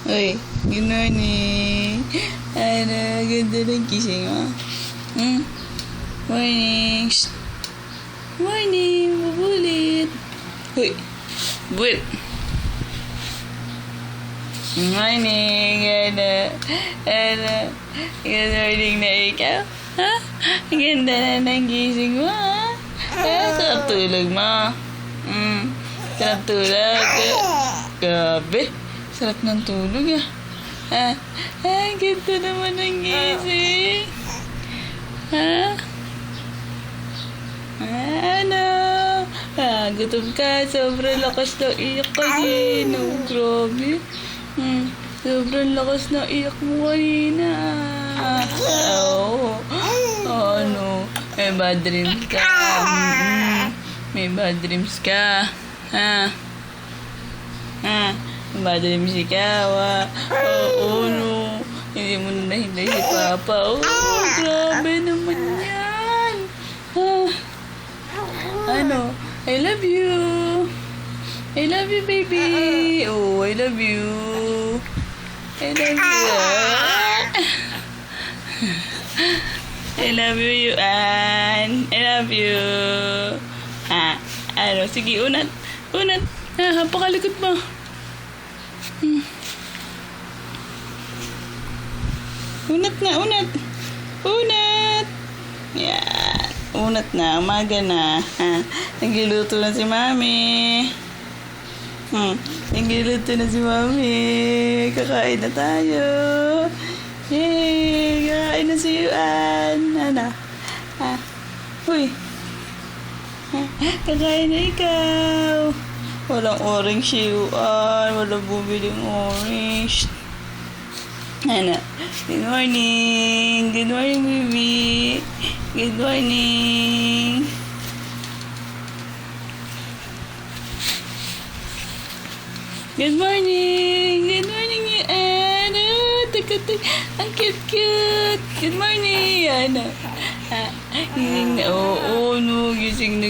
Uy, good morning. Ano, ganda ng gising mo. Morning. Shh. Morning, bubulit. Uy, bulit. Morning, ano, good morning na ikaw. Ha? Ganda na ng gising mo, ha? Sarap tulog mo. Sarap tulog. Grabe. Sarap ng tulog, ah. Ganda naman ng gising. Ha? Ano? Gutom ka. Sobrang lakas ng iyak kanina. Grabe. Sobrang lakas ng iyak mo kanina. Oo. Ano? May bad dreams ka. May bad dreams ka. Bad dreams ikaw. Oo, no. Hindi mo na nahinday si Papa. Grabe naman yan. Ano? I love you. I love you, baby. Oh, I love you. I love you. I love you, Yuan. I love you. Ano? Sige, unat. Unat. Pakalikot mo. Unat na, unat. Unat. Yan. Unat na. Umaga na. Nagluluto na si Mami. Nagluluto na si Mami. Kakain na tayo. Yay! Kakain na si Yuan. Ano? Uy. Kakain na ikaw. Walang orange si Yuan. Walang bumiling orange. Ano? Good morning. Good morning, baby. Good morning. Good morning. Good morning, Yuan. Ang cute-cute. Good morning, Yana. Gising na, no.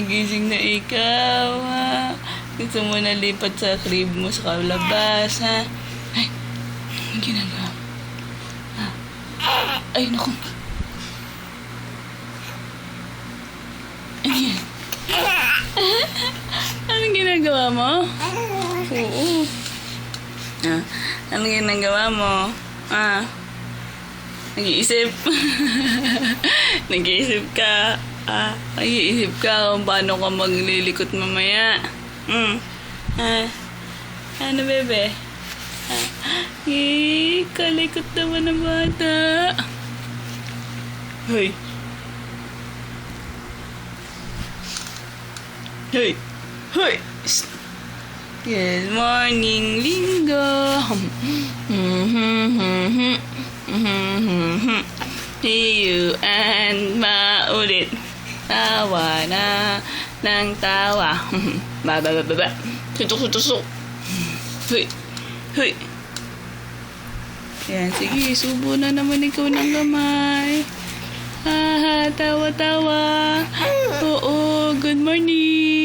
Gising na ikaw, ha. Gusto mo na lipat sa crib mo sa kalabas, ha. Ay, ang ginagawa. Ay, naku. Ayan. Anong ginagawa mo? Oo. Anong ginagawa mo? Nag-iisip. Nag-iisip ka. Nag-iisip ka kung paano ka maglilikot mamaya. Ano, bebe? Kalikot naman ng bata. Hoy. Hoy. Hoy. Good morning, Linggo. See you and maulit. Tawa na ng tawa. Ba. Tutok. Hoy. Hoy. Yan, sige, subo na naman ikaw ng gamay. Tawa. Oo, good morning.